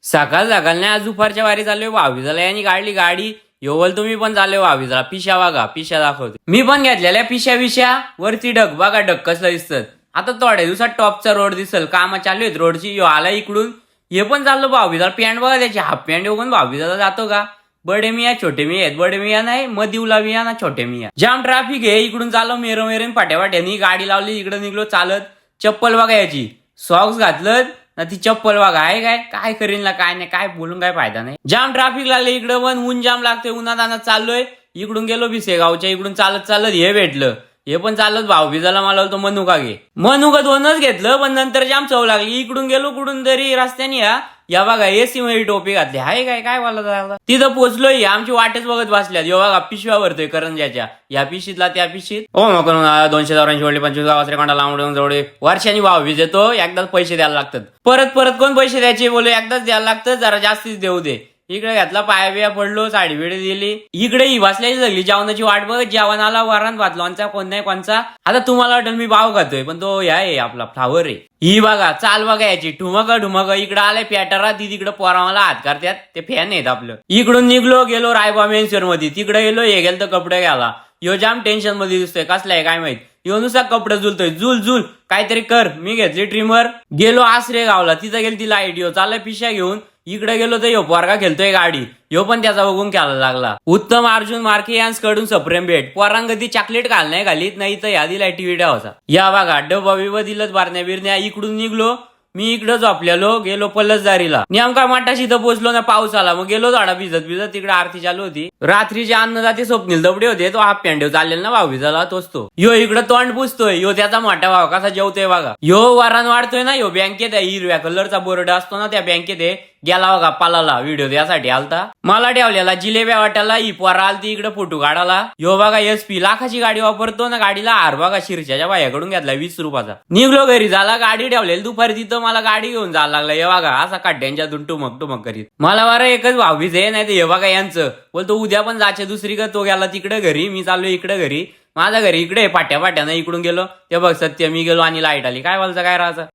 सकाळ सकाळ नाही आज दुपारच्या वारी चाललोय भावीजाला यांनी काढली गाडी. योवल तुम्ही पण चालले भावीजाला. पिशा बघा, पिशा दाखवते. मी पण घेतलेल्या पिशा विशा वरती ढग बघा, ढग कसलं दिसत. आता थोड्या दिवसात टॉपचा रोड दिसल. काम चालू आहेत रोडची. यो आला इकडून. हे पण चाललो भावीजाला. पॅन्ट बघा त्याची, हाफ पॅन्ट बघून भावीजाला जातो का. बडे मिया छोटे मिया आहेत. बडे मिया नाही मदिवला मिया ना छोटे मिया. जाम ट्रॅफिक आहे इकडून. चाललो मेरो मेरेन पाट्यावाट्यानी. गाडी लावली इकडे निघलो चालत. चप्पल बघा याची, सॉक्स घातलं ना ती चप्पल बघा आहे काय काय करीन ना काय नाही, काय बोलून काय फायदा नाही. जाम ट्रॅफिक लागले इकडं. पण ऊन जाम लागतंय. उन्हात आणत चाललोय. इकडून गेलो भिसेगावच्या इकडून चालत चालत हे भेटलं. हे पण चालत भाऊबीजाला मला तो मनुका घे. मनुका दोनच घेतलं पण नंतर जाम चव लागली. इकडून गेलो कुठून तरी रस्त्याने या बघा एसी मध्ये टोपी घातली. हाय काय काय बोलत. तिथं पोहोचलोय. आमची वाटच बघत बसल्यात. यो बघा पिशव्या भरतोय करंजाच्या. या पिशीतला त्या पिशीत. हो मग 284 वडले 25 गावाचे कोणा लांबून जवळ वर्षांनी भाऊबीज येतो. एकदाच पैसे द्यायला लागतात. परत परत कोण पैसे द्यायचे बोले. एकदाच द्यायला लागतं. जरा जास्तीच देऊ दे. इकडे घातला पाया बिया पडलो. साडी बिडी दिली. इकडे ही बसल्याची सगळी जेवणाची वाट बघ. जेवण आला वरण भात लोणचा कोण नाही कोणचा. आता तुम्हाला वाटेल मी भाव खातोय पण तो ह्या आहे आपला फ्लावर आहे. ही बघा चाल बघा याची ठुमक ढुमक. इकडे आलाय पॅटरा. ती तिकडे पोरावाला हात करतात. ते फॅन आहेत आपलं. इकडून निघलो गेलो रायबा मेन्सर मध्ये. तिकडे गेलो. हे गेलं तर कपडे घ्यायला. यो जाम टेन्शन मध्ये दिसतोय. कसलाय काय माहित. यो नुसार कपडे झुलतोय. झुल झुल काहीतरी कर. मी घेतली ट्रिमर. गेलो आसरे गावला. तिथं गेली ती लाईट. यो चाललाय पिशा घेऊन. इकडे गेलो तर यो पोरगा खेळतोय गाडी. यो पण त्याचा बघून खेळायला लागला. उत्तम अर्जुन मार्के यांस कडून सप्रेम भेट. पोरांगती चॉकलेट घाल नाही घालीत नाही तर या दिला टीव्ही होता. या बघा डब्बा बिबा दिलत बारण्या बिरण्या. इकडून निघलो. मी इकडं झोपलेलो. गेलो पलसदारीला. नेमका माटाशी इथं पोहोचलो ना पाऊस आला. मग गेलो झाडा भिजत भिजत. तिकडे आरती चालू होती. रात्रीचे अन्नदाते स्वप्नील दबडे होते. तो हाफ पॅन्ट चाललेला ना भाऊबीजाला तोच तो. यो इकडं तोंड पुसतोय. यो त्याचा मोठा भाव कसा जेवतोय बघा. यो वारान वाढतोय ना. यो बँकेत आहे. हिरव्या कलरचा बोर्ड असतो ना त्या बँकेत आहे. गेला बघा पालाला. व्हिडिओ त्यासाठी आलता. मला ठेवलेला जिलेब्या वाटायला. ही पोरा आलती इकडे फोटो काढायला. यो बघा SP लाखाची गाडी वापरतो ना. गाडीला हार बघा शिरच्याच्या बायाकडून घेतला 20 रुपयाचा. निघलो घरी. झाला गाडी ठेवलेली दुपारी तिथं. मला गाडी घेऊन जायला लागला. हे बघा असा खड्ड्यांच्या टुमक टुमक करीत. मला बरं एकच भाऊबीज आहे नाही तर हे बघा यांचं बोलतो उद्या पण जायचे दुसरी का. तो गेला तिकडे घरी. मी चाललो इकडे घरी. माझा घरी इकडे पाट्या पाट्यानं इकडून गेलो. ते बघ सत्य मी गेलो आणि लाईट आली. काय बोलचं काय राहायचं.